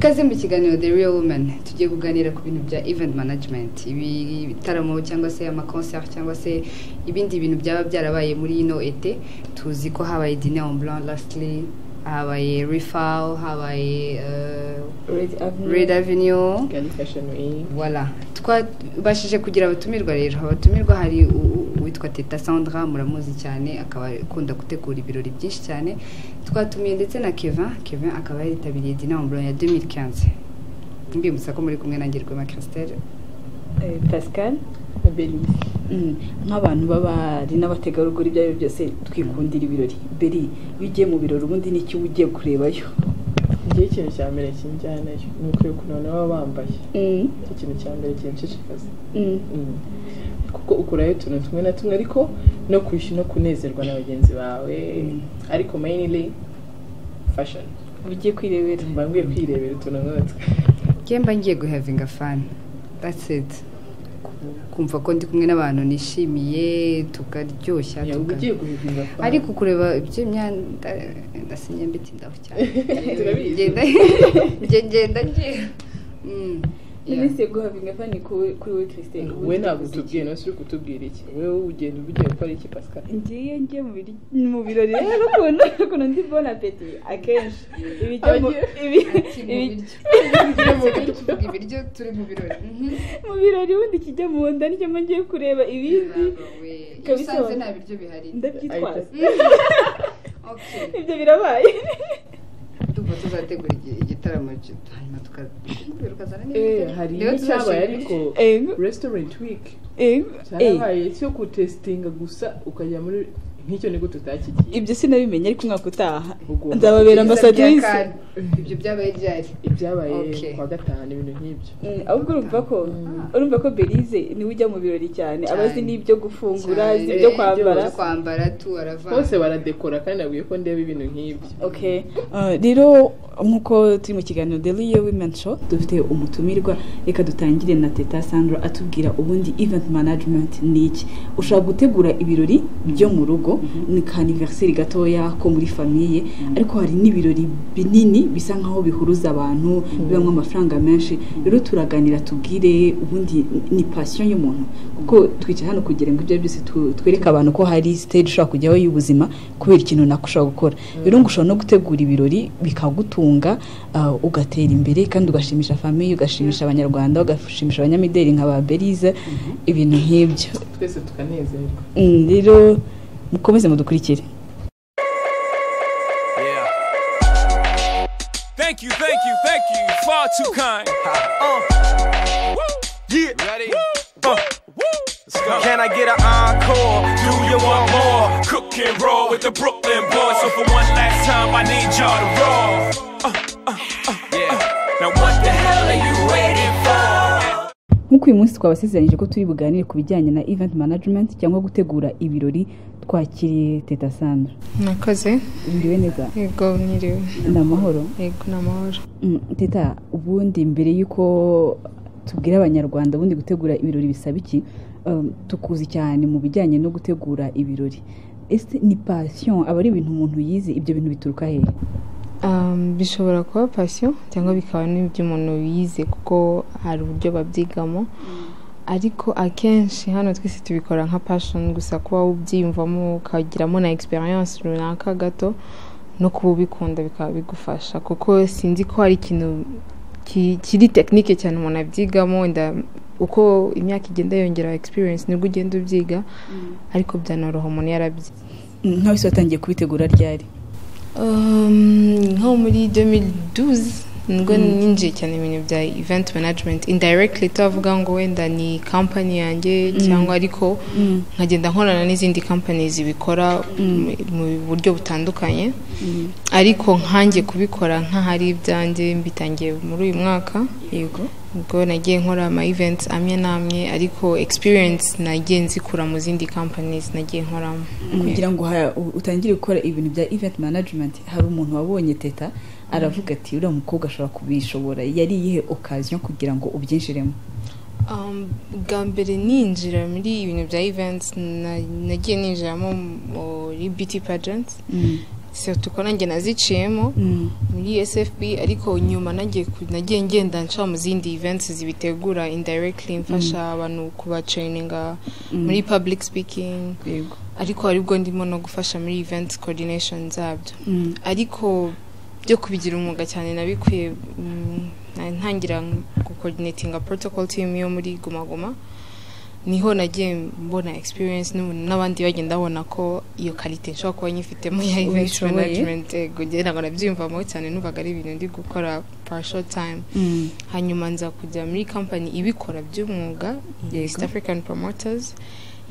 ikaze mu kiganiro The Real Woman tugiye kuganira ku bintu bya event management ibitaramo cyangwa se ama concert cyangwa se ibindi bintu byaba byarabaye muri ino ete tuzi ko habaye Dîner en Blanc lastly habaye Refal habaye Red Avenue Gali Fashion Week voilà twabashije kugira abatumirwa rero abatumirwa hari witwa Teta Sandra muramuzi cyane akaba akunda gutegura ibirori byinshi cyane twatumiye ndetse na Kevin akaba yaritabiriye Dîner en Blanc ya 2015 mbimutsa ko muri kumwe na Ngirwema Christelle Pascal Belize nk'abantu b'abari n'abategarugori byabo byose twikundira ibirori beri bigiye mu birori ubundi n'iki ugiye kurebayo igihe ikintu cya mbere kinjyanayo ni ukwiye kunona baba bambaye ikintu cya mbere kinshishikaza kuko ukurayo utuntu tumwe na tumwe ariko no kwishyura no kunezerwa na bagenzi bawe ariko mainly fashion ugiye kwirebera mbangiye kwirebera utuntu nk'utwo Kemba ngiye guhavinga fan that's it kumva ko ndi kumwe n'abantu nishimiye tukaryoshya ugiye guhavinga fan ariko kureba ibyo myanda ndasinye mbiti ndaho cyane genda Nise guhavinga fani kuri we Christelle we ntabwo tubwiye no suri kutubwira iki wewe ugenda ugiye gukora iki Pascal ngiye mu birori rero kuno ndi bon appétit akenshi ibiryo turi mu birori mu birori undi kijya mu nda nicyo ngiye kureba ibindi kabisa nta biryo bihari ndabyitwaza okay ibyo birabaye tuba tuzategura igitaramo hanyuma tukazana hari n'icyabaye ariko restaurant week cyarabaye cyo gutestinga gusa ukajya muri nk'icyo niko tutakigiye ibyo sinabimenye ariko umwaka utaha ndababera ambassadrice ibyo byabaye ryari ibyabaye kwa gatanu ibintu nk'ibyo ahubwo urumva ko Belize ni ujya mu birori cyane abazi n'ibyo gufungura ibyo kwambara tu aravana bose baradekora kandi nabwiye ko ndeba ibintu nk'ibyo okay rero nkuko turi mu kiganiro The Real Women Show dufite umutumirwa reka dutangire na Teta Sandra atubwira ubundi event management ni iki ushobora gutegura ibirori byo mu rugo ni anniversaire gatoya ko muri famille ariko hari n'ibirori binini bisa nkaho bihuruza abantu bibamwe amafaranga menshi rero turaganira tubwire ubundi ni passion y'umuntu kuko twicaye hano kugira ngo ibyo byose twereke abantu ko hari stage ushobora kujyaho y'ubuzima kubera ikintu nakushaka gukora rero ngushobora no gutegura ibirori bikagutunga ugatera imbere kandi ugashimisha famille ugashimisha abanyarwanda ugashimisha abanyamideli nka ba Belize ibintu nk'ibyo twese tukanezerwa rero mukomeze mudukurikire Thank you, far too kind. Yeah, ready? Let's go. Can I get an encore? Do you want more? Cook and roll with the Brooklyn boys. So for one last time, I need y'all to roll. Yeah. Now what the hell are you waiting for? Nk'uko uyu munsi twabasezeranyije ko turi buganire ku bijyanye na event management cyangwa gutegura ibirori twakiriye Teta Sandra. Nakoze. Uriwe neza? Yego niriwe. Namahoro. Yego namahoro. Teta ubundi mbere yuko tubwira abanyarwanda ubundi gutegura ibirori bisaba iki tukuzi cyane mu bijyanye no gutegura ibirori. Ese ni passion aba ari ibintu umuntu yize ibyo bintu bituruka hehe? Bishobora kuba passion cyangwa bikaba n'ibyo umuntu yize kuko hari uburyo babyigamo ariko akenshi hano twese tubikora nka passion gusa kuba ubyiyumvamo ukagiramo na experience runaka gato no kuba ubikunda bikaba bigufasha kuko sinzi ko hari ikintu kiri technique cyane umuntu abyigamo uko imyaka igenda yongera experience nibwo ugenda ubyiga ariko byanoroha umuntu yarabyize nkaho watangiye kubitegura ryari nko muri 2012 ngo ninjiye cyane ibintu bya event management indirectly tuvuga ngo wenda ni company yanjye cyangwa ariko nkagenda nkorana n'izindi companies zibikora mu buryo butandukanye ariko nkanjye kubikora nk'ahari ibyanjye mbitangiye muri uyu mwaka yego ubwo nagiye nkora ama events amwe namwe ariko experience nagiye nzikura mu zindi companies nagiye nkoramo kugira ngo utangire gukora ibintu bya event management hari umuntu wabonye Teta aravuga ati uriya mukobwa ashobora kubishobora yari iyihe occasion kugira ngo ubyinjiremo bwa mbere ninjira muri ibintu bya events nagiye ninjiramo muri beauty pageants surtout ko nanjye naziciyemo muri SFB ariko nyuma nagiye ngenda nca mu zindi events zibitegura indirectly mfasha abantu kuba traininga muri public speaking ariko aribwo ndimo no gufasha muri event coordination zabyo ariko byo kubigira umwuga cyane nabikwiye ntangira coordinating a protocol team yo muri Guma Guma niho nagiye mbona experience n'abandi bagenda babona ko iyo quality nshobora kuba nyifite mu ya event management gugera ngo nabyumvamo cyane nubaga ari ibintu ndi gukora for short time hanyuma nza kujya muri company ibikora by'umwuga East African Promoters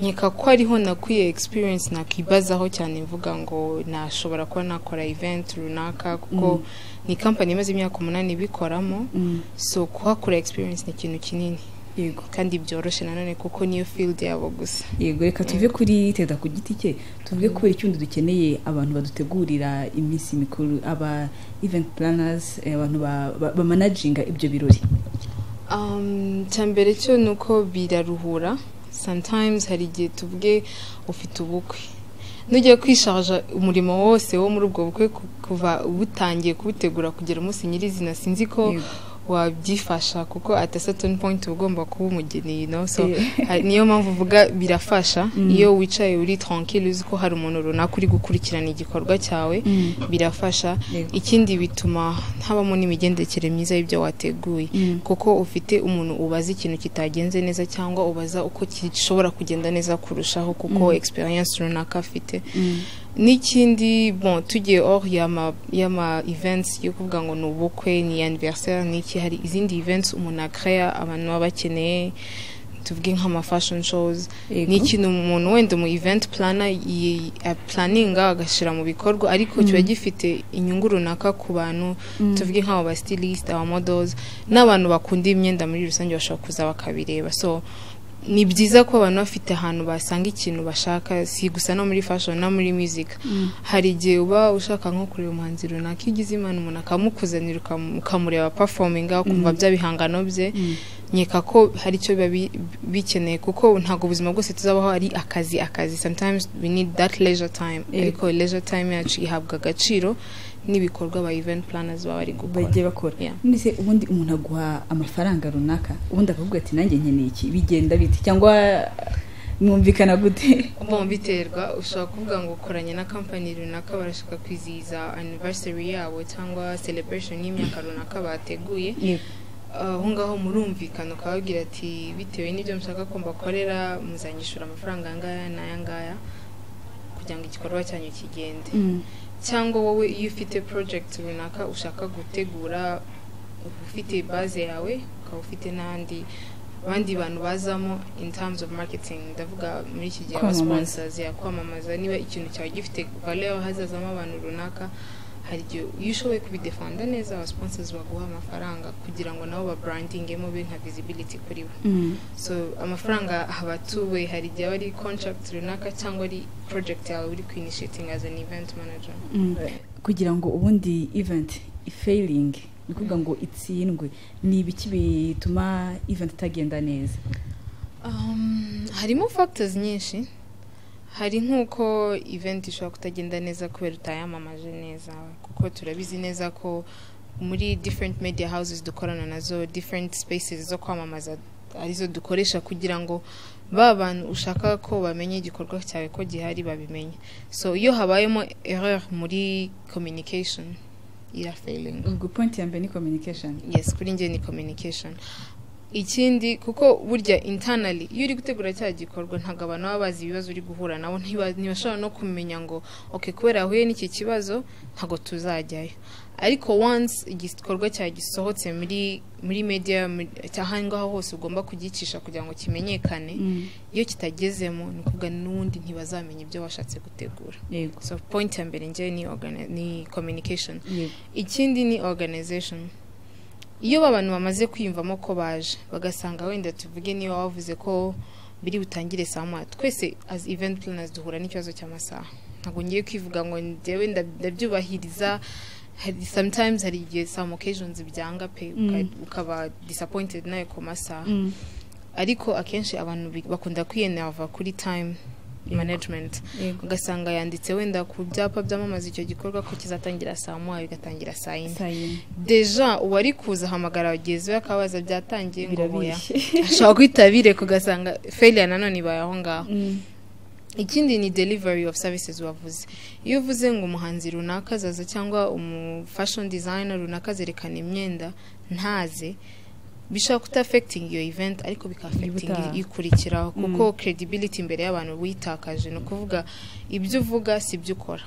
nkeka ko ariho nakwiye experience nakibazaho cyane mvuga ngo nashobora kuba nakora event runaka kuko ni company imaze imyaka 8 bikoramo so kuhakora experience ni ikintu kinini yego kandi byoroshe nanone kuko niyo field yabo gusa yego reka tuve kuri Teda ku giti cye tuvuge ko icyundi dukeneye abantu badutegurira iminsi mikuru aba event planners abantu ba managinga ibyo birori cyambere cyo nuko biraruhura sometimes hari igihe tuvuge ufite ubukwe nujye kwishaje umurimo wose wo muri ubwo bukwe kuva ubutangiye kubitegura kugera umunsi nyirizina sinzi ko wabyifasha kuko at a certain point ugomba kuba umugeni so niyo mpamvu uvuga birafasha iyo wicaye uri tranquille uzi ko hari umuntu runaka uri gukurikirana igikorwa cyawe birafasha ikindi bituma habamo n'imigendekere myiza y'ibyo wateguye kuko ufite umuntu ubaza ikintu kitagenze neza cyangwa ubaza uko gishobora kugenda neza kurushaho kuko experience runaka afite n'ikindi tugiye yama events yo kuvuga ngo n'ubukwe ni anniversaire n'iki hari izindi events umuntu akaya abantu babakeneye tuvuge nk'ama fashion shows n'ikintu umuntu wenda mu event planner planninga agashira mu bikorwa ariko kiba gifite inyungu runaka ku bantu tuvuge nk'aba stylist aba models n'abantu bakunda imyenda muri rusange bashobora kuza bakabireba so ni byiza ko abantu bafite ahantu basanga ikintu bashaka si gusa no muri fashion na muri music hari igihe uba ushaka nko kureba umuhanzi runaka igize imana umuntu akamukuzanira ukamureba performing akumva bya bihangano bye nyeka ko hari icyo bikeneye kuko ntago ubuzima bwose tuzabaho ari akazi sometimes we need that leisure time ariko leisure time yacu ihabwa agaciro n'ibikorwa ba event planners bari bakora nise ubundi umuntu aguha amafaranga runaka ubundi akavuga ati nanjye nkeneye iki bigenda biti cyangwa mwumvikana gute biterwa ushaka kuvuga ngo ukoranye na company runaka barashaka kwizihiza anniversary yabo cyangwa celebration y'imyaka runaka bateguye ngaho murumvikana ukababwira ati bitewe n'ibyo mushaka ko mbakorera muzanyishura amafaranga angaya n'ayangaya kugira ngo igikorwa cyanyu kigende cyangwa wowe iyo ufite project runaka ushaka gutegura ufite base yawe ukaba ufite abandi bantu bazamo in terms of marketing ndavuga muri iki gihe sponsors ya kwamamaza niba ikintu cyawe gifite valeur hazazamo abantu runaka hari igihe iyo ushoboye kubidefanda neza aba sponsors baguha amafaranga kugira ngo nabo ba brandingemo be nka visibility kuri bo so amafaranga abatuwe hari igihe ari contract runaka cyangwa ari project yawe uri initiating as an event manager kugira ngo ubundi event failing nikuvuga ngo itsindwe ni ibiki bituma event itagenda neza harimo factors nyinshi hari nkuko event ishobora kutagenda neza kubera utayamamaje neza kuko turabizi neza ko muri different media houses dukorana nazo different spaces zo kwamamaza arizo dukoresha kugira ngo bantu ushaka ko bamenye igikorwa cyawe ko gihari babimenye so iyo habayemo error muri communication ira failing ubwo point ya mbere ni communication yes kuri nge ni communication ikindi kuko burya internally iyo uri gutegura cya gikorwa ntago abantu baba bazi ibibazo uri guhura nabo ntibashobora no kumenya ngo okay kubera ahuye n'iki kibazo ntago tuzajyayo ariko once igikorwa cya gisohotse muri media cyahangaho hose ugomba kugicisha kugira ngo kimenyekane iyo kitagezemo nukuvuga n'undi ntibazamenya ibyo washatse gutegura so point ya mbere nje ni communication ikindi ni organization iyo abantu bamaze kwiyumvamo ko baje bagasanga wenda tuvuge niyo wavuze ko biri butangire saa moya twese as event planners duhura n'ikibazo cy'amasaha ntago ngiye kwivuga ngo ndewe ndabyubahiriza sometimes hari igihe some occasions byanga pe ukaba disappointed nayo ku masaha ariko akenshi abantu bakunda kwiyenerva kuri time management ugasanga yanditse wenda ku byapa byamamaza icyo gikorwa ko kizatangira saa moya bigatangira saa yine deja uwari kuza hamagara abagenzi bakabaza byatangiye ngo boya ashaka kwitabire kugasanga failure nanone ibaye aho ngaho. Ikindi ni delivery of services wavuze. Iyo uvuze ngo umuhanzi runaka zaza cyangwa fashion designer runaka zerekana imyenda ntaze bishobora kuta affecting your event ariko bika affecting ikurikiraho kuko credibility imbere y'abantu witakaje no kuvuga ibyo uvuga si byo ukora.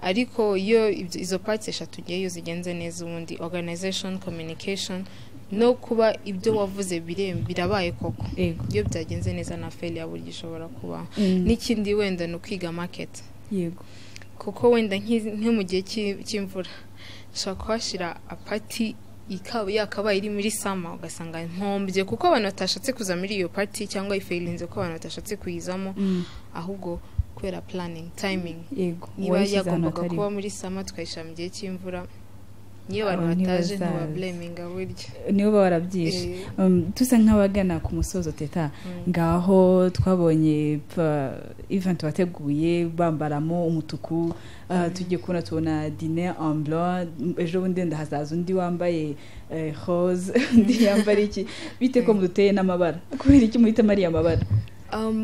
Ariko iyo izo parts eshatu ngiye zigenze neza ubundi organization, communication no kuba ibyo wavuze birabaye koko iyo byagenze neza na failure buryo ishobora kuba. N'ikindi wenda no kwiga market kuko wenda mu gihe cy'imvura shaka kwashira apati yakabaye iri muri sama ugasanga impombye kuko abantu batashatse kuza muri iyo party cyangwa ifailinze ko abantu batashatse kuyizamo ahubwo kwera planning timing niba yagombaga kuba muri sama tukayisha mu gihe cy'imvura niyo abantu bataje ntuba blaming buryo niyo barabyishe. Tusa nk'abagana ku musozo Teta ngaho twabonye event wateguye bambaramo umutuku tujye kuna tubona dîner en blanc ejo bundi ndahazaza undi wambaye rose ndi yambara iki bite ko muduteye n'amabara kubera iki muhita Maria amabara?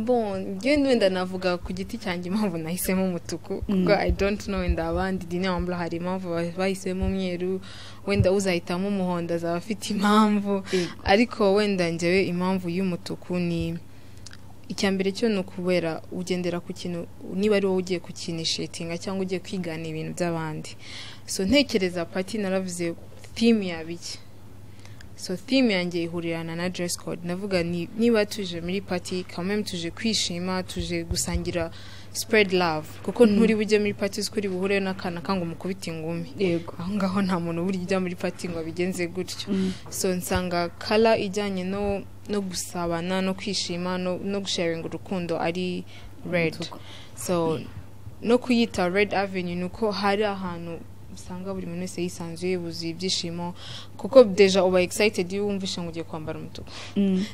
Bon, wenda navuga ku giti cyanjye impamvu nahisemo umutuku kuko I don't know wenda abandi dîner en blanc hari impamvu bahisemo umweru wenda uzahitamo umuhondo azaba afite impamvu ariko wenda njyewe impamvu y'umutuku ni icyambere cyo no kubera ugendera ku kintu niba ari wowe ugiye kukinishatinga cyangwa ugiye kwigana ibintu by'abandi. So ntekereza party naravuze theme yabiki. So theme yanjye ihurirana na dress code. Navuga niba tuje muri party kamwe tuje kwishima tuje gusangira spread love kuko nturi bujye muri party kuri buhure n'akana kango mukubita ingumi. Aho ngaho nta muntu buri ijya muri party ngo bigenze gutyo. So nsanga color ijyanye no gusabana no kwishima no gusharing urukundo ari red. So no kuyita Red Avenue nuko hari ahantu usanga buri muntu wese yisanzuye buzi ibyishimo kuko deja uba excited iyo wumvisha ngo ugiye kwambara umutuku.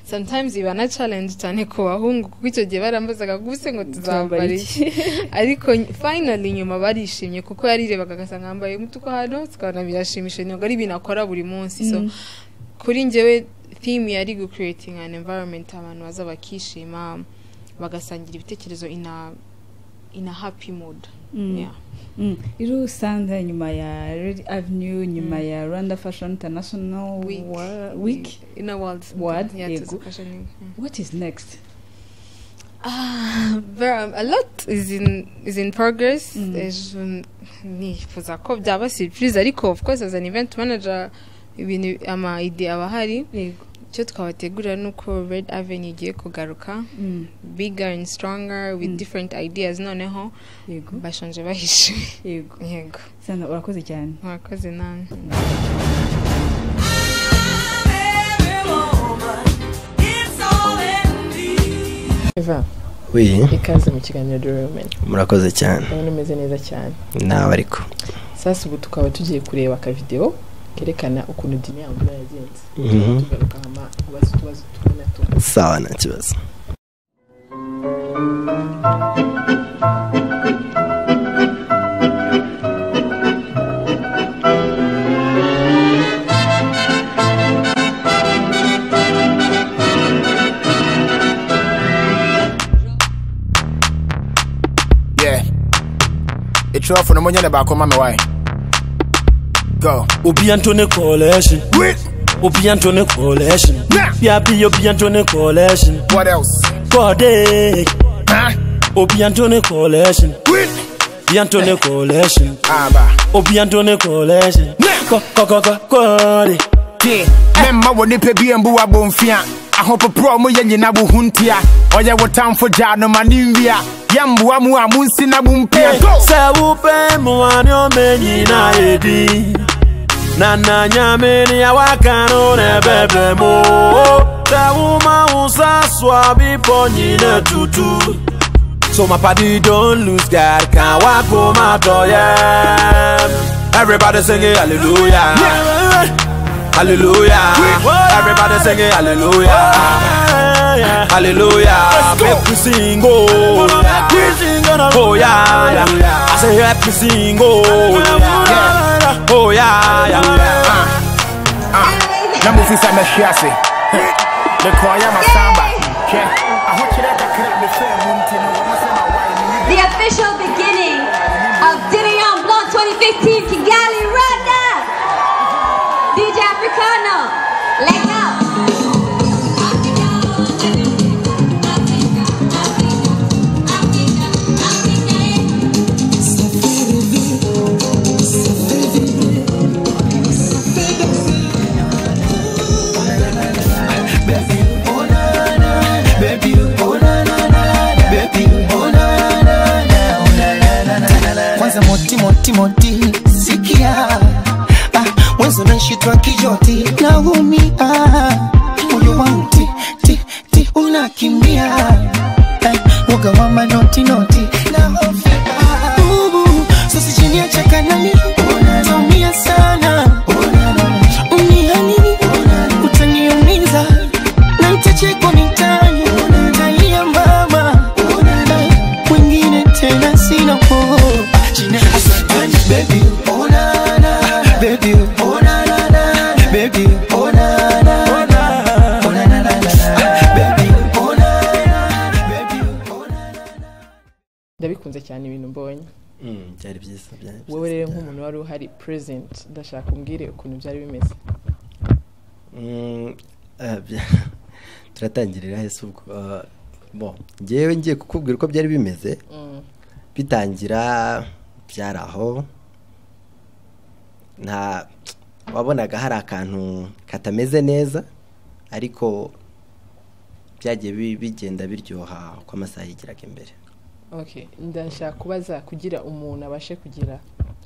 Sometimes iba na challenge cyane ku bahungu kuko icyo gihe barambazaga guse ngo tuzambara iki ariko finally nyuma barishimye kuko yarirebaga agasanga yambaye umutuku hano tukabona birashimisha ntabwo ari binakora buri munsi. So kuri njyewe theme yari go creating an environment abantu baza bakishima bagasangira ibitekerezo in a happy mood. Iru sanga nyuma ya Red Avenue nyuma ya Rwanda Fashion International Week in a world. What is next? A lot is in progress. Nifuza ko byaba surprise ariko of course as an event manager ibintu ama idea abahari cyo twabategura nuko Red Avenue igiye kugaruka bigger and stronger with different ideas noneho bashanje bahishe. Yego sana urakoze cyane. Urakoze nani. Eva ikaze mu kiganiro Women. Murakoze cyane. Ndabona umeze neza cyane. Nawe ariko sasa ubu tukaba tugiye kureba ka video kerekana ukuntu dîner en blanc yagenze. Tugaruka hama kubaza tubona to. Sawa nta kibazo. It's off for the money back on my way. Go. Obi Antone Coalition. Obi Antone Coalition. Yapi Obi Antone Coalition. What else? Kode. Obi Antone Coalition. Obi Antone Coalition. Obi Antone Coalition. Kode. Memma woni pe bi embu abonfia. Ahopo pro mo ye nyina bo huntia. Oye wo time for jano manimvia. Yambu amu amunsi na bumpia. Se upe mu anyo menyina edi. Nana nyameni ya wakano ne bebe mo. Se uma usaswa bipo nyine tutu. So my party don't lose God, can't walk on my door, yeah. Everybody singing hallelujah, hallelujah. Everybody singing hallelujah. Hallelujah, make we sing, oh yeah, yeah. I say make we sing, oh yeah, oh yeah, Namu fisa meshiase. The choir masamba. The official beginning of Dîner en Blanc 2015 Kigali Rwanda. DJ Africano, let go. Moti sikia mwenzo nashitwa kijoti na moyo wangu ti unakimbia woga wa manoti na hofia sasa chini ya chakanani unatumia sana unihani utaniumiza na nitachekwa mitani utalia mama wengine tena sina po baby, oh na na, baby, oh na na na, baby, oh na na na, oh na na na, baby, oh na na, baby, oh na na. Ndabikunze cyane ibintu mbonye. Byari byiza byari. Wowe rero nk'umuntu wari uhari present ndashaka umbwire ukuntu byari bimeze. Turatangirira hese ubwo bon ngewe ngiye kukubwira uko byari bimeze. Bitangira byaraho nta wabonaga hari akantu katameze neza ariko byagiye bigenda biryoha uko amasaha yigiraga imbere. Okay, ndashaka kubaza kugira umuntu abashe kugira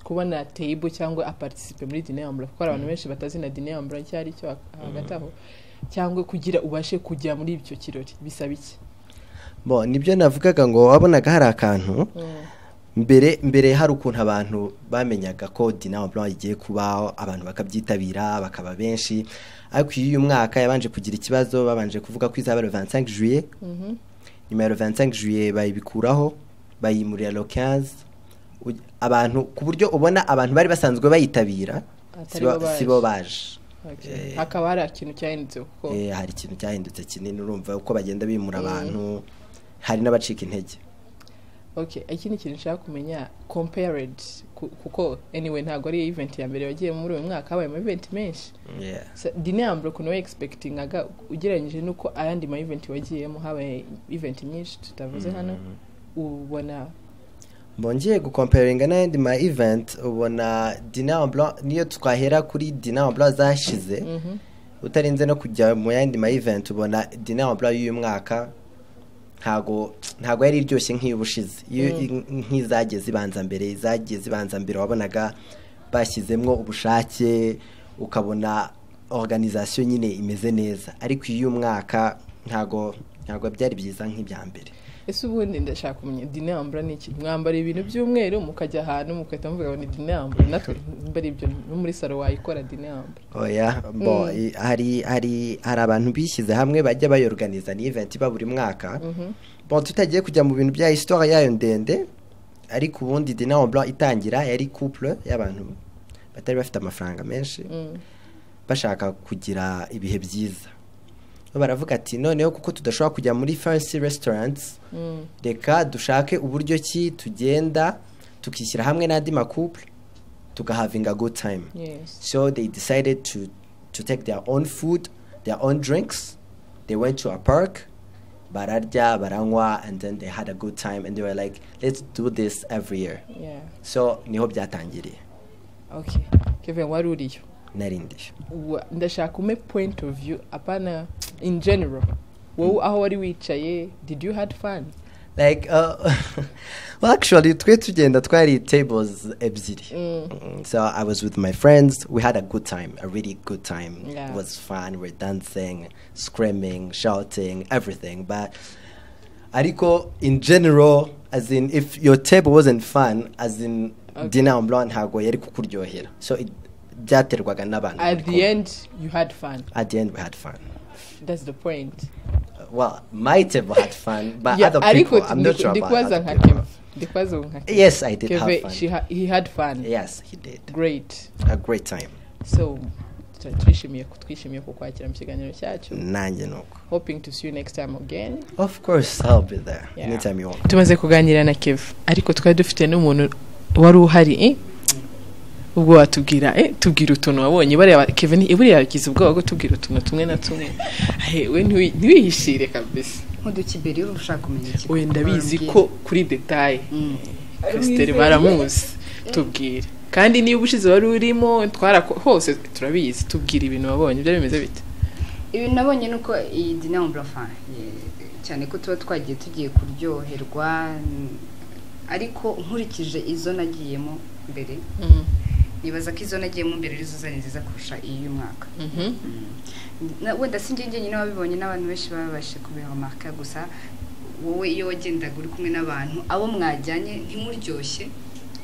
kubona table cyangwa aparticipe muri Dîner en Blanc kuko abantu benshi batazi na Dîner en Blanc cyari cyo hagataho cyangwa kugira ubashe kujya muri ibyo kirori bisaba iki? Bon nibyo navugaga ngo wabonaga hari akantu mbere hari ukuntu abantu bamenyaga ko Dîner en Blanc igiye kubaho abantu bakabyitabira bakaba benshi ariko uyu mwaka yabanje kugira ikibazo babanje kuvuga ko izaba le 25 juillet nyuma ya 25 juillet bayibikuraho bayimurira le 15 abantu ku buryo ubona abantu bari basanzwe bayitabira sibo baje hakaba hari ikintu cyahindutse kuko hari ikintu cyahindutse kinini urumva uko bagenda bimura abantu hari n'abacika intege. Okay, ikindi kintu nshaka kumenya compared kuko anyway ntago ari event ya mbere wagiye muri uyu mwaka habaye event menshi. Dîner en Blanc kuno expecting aga ugereranyije nuko ayandi ma event wagiyemo habaye event nyinshi tutavuze hano ubona bongiye gucomparinga n'ayandi ma event ubona Dîner en Blanc niyo twahera kuri Dîner en Blanc zashize utarinze no kujya mu yandi ma event ubona Dîner en Blanc y'uyu mwaka ntago yari iryoshye nk'iyubushize nk'izageze zibanza mbere wabonaga bashyizemwo ubushake ukabona organisation nyine imeze neza ariko uyu mwaka ntago byari byiza nk'ibya mbere. Ese ubundi ndashaka kumenya Dîner en Blanc niki mwambara ibintu by'umweru mukajya ahantu mukahita muvuga ngo ni Dîner en Blanc natwe mbere ibyo no muri salo wayikora Dîner en Blanc. Oya bon hari abantu bishyize hamwe bajya bayorganiza ni event iba buri mwaka. Bon tutagiye kujya mu bintu bya histoire yayo ndende ariko ubundi Dîner en Blanc itangira yari couple y'abantu batari bafite amafaranga menshi bashaka kugira ibihe byiza baravuga ati noneho kuko tudashobora kujya muri fancy restaurants reka dushake uburyo ki tugenda tukishyira hamwe n'andi couple having a good time. So they decided to take their own food, their own drinks. They went to a park bararya baranywa and then they had a good time and they were like let's do this every year. So niho byatangiriye. Okay, Kevin waruriyo narindi ndashaka ume point of view apana in general wowe aho wari wicaye did you had fun like well actually tugenda twari tables ebyiri so I was with my friends we had a good time a really good time. It was fun, we're dancing, screaming, shouting, everything but ariko in general as in if your table wasn't fun as in Dîner en Blanc ntago yari kukuryohera so byaterwaga n'abantu. At the end you had fun. At the end we had fun. That's the point. Well, might have had fun, but Yeah, other people, ariko I'm not sure about ndikwaza other nka people. Kevin. Yes, I did have fun. He had fun. Yes, he did. Great. A great time. So twishimiye kukwakira mu kiganiro cyacu. Nanjye nuko. Hoping to see you next time again. Of course, I'll be there. Yeah. Anytime you want. Tumaze kuganira na Kev, ariko twari dufite n'umuntu wari uhari ubwo watubwira tubwira utuntu wabonye bariya Kevin iburiya yagize ubwoba bwo tubwira utuntu tumwe na tumwe. We ntiwihishire kabisa. Nk'udukiberi urushaka kumenya iki. Wenda bizi ko kuri detail. Christelle baramuzi. Tubwire. Kandi niba ubushize wari urimo hose turabizi tubwira ibintu wabonye byo bimeze bite. Ibintu nabonye nuko iyi dîner en blanc cyane ko tuba twagiye tugiye kuryoherwa ariko nkurikije izo nagiyemo mbere nibaza ko izo nagiyemo mbere arizo zari nziza kurusha iyi mwaka wenda sinjye nyine wabibonye n'abantu benshi babashe kubiremarka gusa wowe iyo wagendaga uri kumwe n'abantu abo mwajyanye ntimuryoshye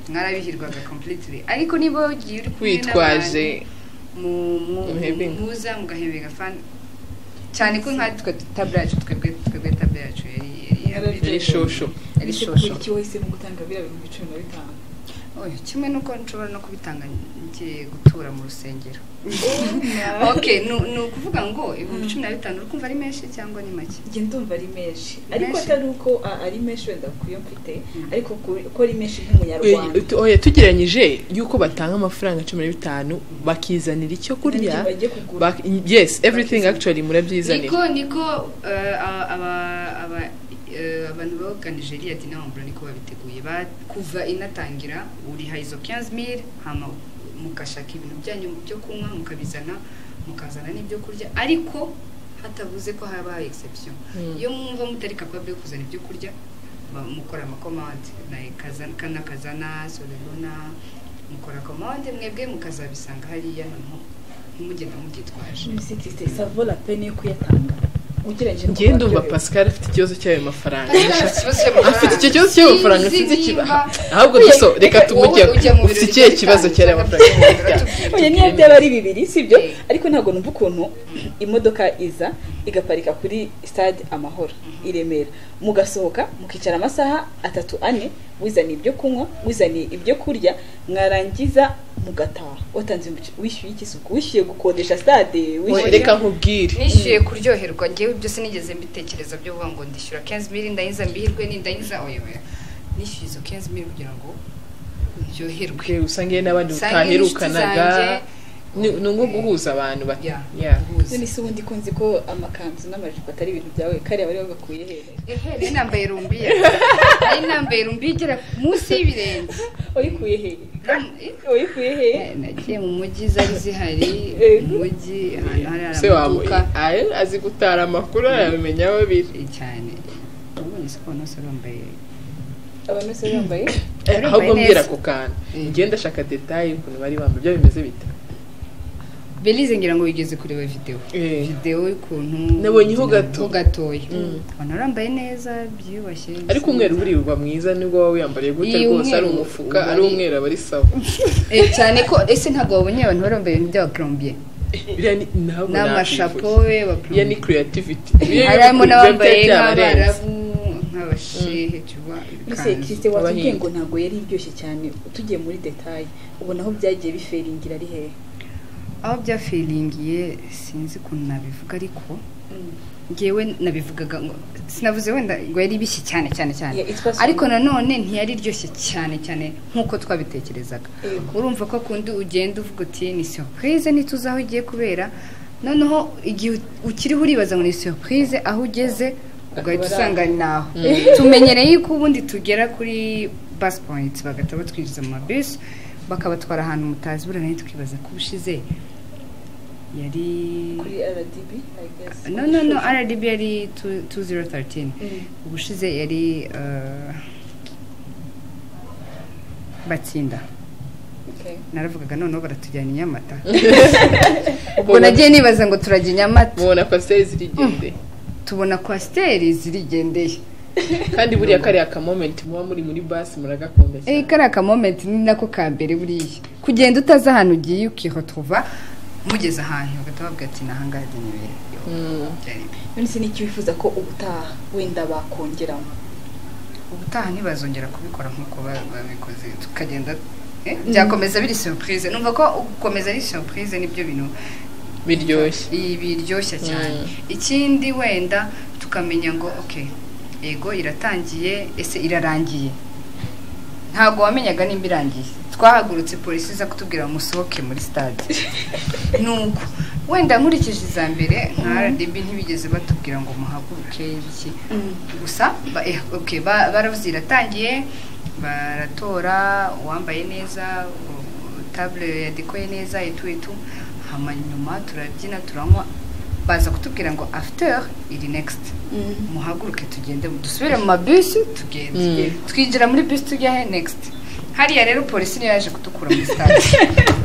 mwarabihirwaga completely ariko niba ugiye uri kumwe kwitwaje muza mugahembega fan cyane ko nka table yacu twebwe table yacu yari shosho iki wese mu gutanga bira 15. Oya kimwe nuko nshobora no kubitanga ngiye gutura mu rusengero. Okay, no kuvuga ngo 15 urukumva ari menshi cyangwa ni make? Nge ndumva ari menshi. Ariko atari uko ari menshi wenda kuyo mfite, ariko ko ari menshi nk'umunyarwanda. Oya tugeranyije yuko batanga amafaranga 15 bakizanira icyo kurya. Yes, everything actually murabyizanira. Niko abantu boga Nigeria dîner en blanc niko babiteguye kuva inatangira uri haizo 15,000 hama mukashaka ibintu byanyu byo kunywa mukabizana mukazana n'ibyo kurya ariko hatavuze ko haba exception iyo mwumva mutari capable kuzana ibyo kurya mukora amakomande na kazana solelona mukora commande mwebwe mukazabisanga hariya mugenda mugitwaje ça vaut la peine kuyatanga ngiye ndumva Pascal afite ikibazo cy'ayo mafaranga afite icyo kibazo cy'ayo mafaranga sinzi kibaha ahubwo duso reka tumujye ufite ikihe kibazo cy'ayo mafaranga oya niyo byaba ari bibiri sibyo ariko ntago numva ukuntu imodoka iza igaparika kuri stade Amahoro i Remera mugasohoka mukicara amasaha 3-4 wizani ibyo kunywa wizani ibyo kurya mwarangiza mugataha watanze wishyuye ikisuku wishyuye gukodesha stade reka nkubwire nishyuye kuryoherwa ngewe byose nigeze mbitekereza byo vuga ngo ndishyura 15,000 ndayiza mbihirwe n'indayiza oyewe nishyuye izo 15,000 kugira ngo ndyoherwe usangiye n'abandi utaherukanaga nungo guhuza abantu none se ubundi kunzi ko amakanzu n'amajipo atari ibintu byawe kare bari bagakuye hehe nambaye rumbiya ari nambaye rumbiya igera munsi y'ibirenge oyikuye hehe nagiye mu mujyi zari zihari mujyi hari amaduka azi gutara amakuru yamenya babiri cyane ubonye se ko nose bambaye abantu se bambaye ahubwo mbwira ko kana ngenda shaka detail ukuntu bari bambaye byo bimeze bite Belize ngira ngo yigeze kureba video y'ukuntu nabonyeho gatoya banarambaye neza byubashye ariko umweru buriba mwiza nibwo wawe yambariye gute rwose ari umufuka ari umweru abari sawa cyane ko ese ntago wabonye abantu barambaye ibintu bya Colombian n'amashapo we ya ni creativity harimo n'abambaye nk'abarabu nk'abashehe cyuba Christe wavuye ngo ntago yari iryoshye cyane tugiye muri detail ubona aho byagiye biferingira ari hehe aho byafilingiye sinzi ukuntu nabivuga ariko ngewe nabivugaga ngo sinavuze wenda ngo yari bishye cyane ariko nanone ntiyari iryoshye cyane nkuko twabitekerezaga urumva ko kundi ugenda uvuga uti ni surprise nituzaho igiye kubera noneho igihe ukiriho uribaza ngo ni surprise aho ugeze ugahita usanga naho tumenyereye yuko ubundi tugera kuri bus points bagata batwiriza mu mabus bakabatwara ahantu mutazi buranaye tukibaza ko bushize yari kuri RDB I guess no RDB yari 2013 ubushize yari Batsinda naravugaga noneho baratujyana Nyamata ubwo nagiye nibaza ngo turajya Nyamata mubona Pastel zirigende tubona Pastel zirigendeye kandi buriya kari aka moment muba muri bus muragakunda cyane kari aka moment ni nako ka mbere buriya kugenda utaza ahantu ugiye ukihotuva mugeze ahantu bagahita bavuga ati nahangaha nibere none se n'icyo wifuza ko ubutaha wenda bakongeramo ubutaha ntibazongera kubikora nk'uko babikoze tukagenda byakomeza biri surprise numva ko gukomeza ari surprise nibyo bintu biryoshye cyane ikindi wenda tukamenya ngo okay ego iratangiye ese irarangiye ntabwo wamenyaga nimba irangiye twahagurutse polisi iza kutubwira musohoke muri stade nuko wenda nkurikije iza mbere nka RDB ntibigeze batubwira ngo muhaguruke iki gusa okay baravuze iratangiye baratora uwambaye neza table yadekoye neza etu hanyuma turabyina turanywa baza kutubwira ngo after iri next muhaguruke tugende dusubire mu mabus tugende twinjira muri bus tujya next hariya rero polisi niyo yaje kutukura mu stade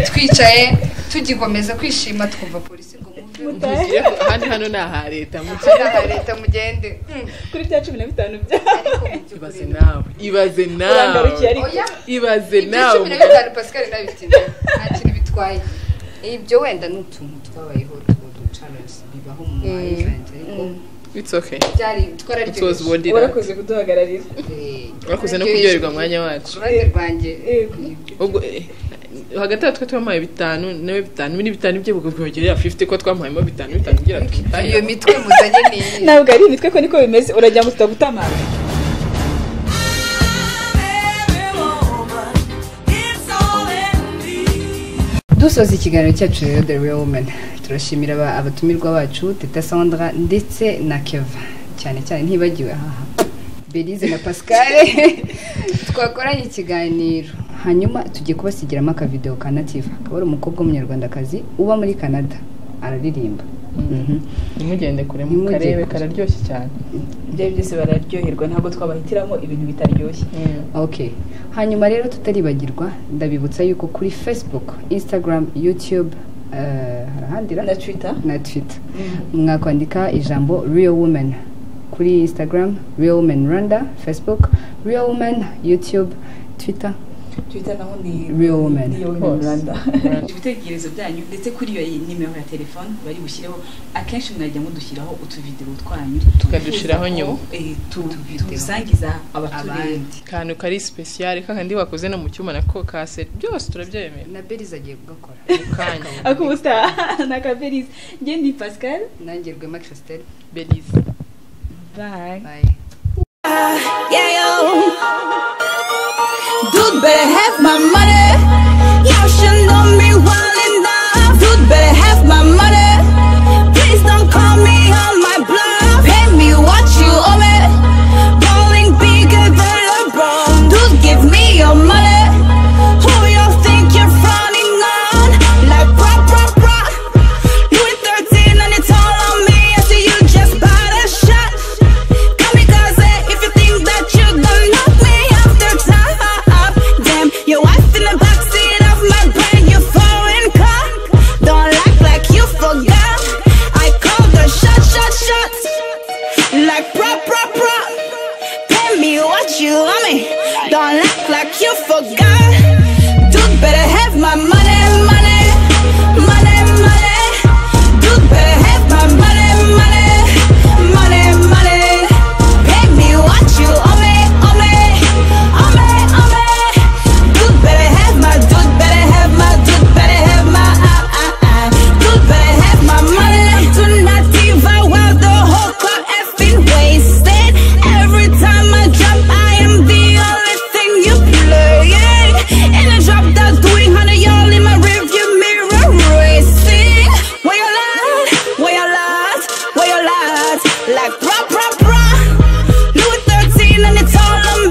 twicaye tugikomeza kwishima twumva polisi ngo mutahe hano ni aha leta mugende kuri bya 15 bya ibaze nawe 15 Pascal nabitinda nta kintu bitwaye ibyo wenda n'utuntu twabayeho challenge bibaho mu event it's okay it was what did urakoze kuduhagararira urakoze no kuryoherwa mwanya wacu rwanjye ubwo hagati twe twamaye 5 nawe 5 mini 5 byo bugogera 50 ko twamayemo 5 ngira tutaye iyo mitwe muzanye ni ntabwo ari imitwe ko niko bimeze urajya mu tutagutamara dusoza ikiganiro cyacu rero The Real Woman turashimira abatumirwa bacu Teta Sandra ndetse na Keva cyane ntibagiwe Belize na Pascal twakoranye ikiganiro hanyuma tugiye kubasigiramo aka video ka Native akaba ari umukobwa w'umunyarwandakazi uba muri Canada araririmba nimugende kure mu karebe kararyoshye cyane ibyo byose bararyoherwa ntabwo twabahitiramo ibintu bitaryoshye okay hanyuma rero tutaribagirwa ndabibutsa yuko kuri Facebook Instagram YouTube harahandira na Twitter mwakwandika ijambo Real Woman kuri Instagram Real Woman Rwanda, Facebook Real Woman, YouTube, Twitter naho ni Real Woman Rwanda. Ibitekerezo byanyu ndetse kuri iyo nimero ya telefone bari bushyireho akenshi mwajya mudushyiraho utuvideo twanyu tukadushiraho nyuma tubisangiza abaturage kantu kari special kandi wakoze no mu cyuma nako kase byose turabyemera na Belize agiye gukora kanya akubusta na Belize nge ni Pascal nanjye Rwema Christelle Belize bye yeah yo dude better have my money you should know me well enough dude better have my money please don't call me on my bluff pay me what you owe me rolling bigger than LeBron dude give me your money who you think you're fronting on like bra Louis 13 and it's all on me I see you just bought a shot kamikaze if you think that you gonna knock me off the top damn your wife in the backseat of my brand new foreign car don't act like you forgot I called the shot like bra pay me what you owe me don't act like you forgot dude better have my money dude better have my money pay me what you owe me dude better have my dude better have my dude better have my money tonight while the whole crowd effing wasted every time I drop I am the only thing you play in a drop that's doing 100 y'all in my rearview mirror racing where you lies like bra Louis 13 and it's all on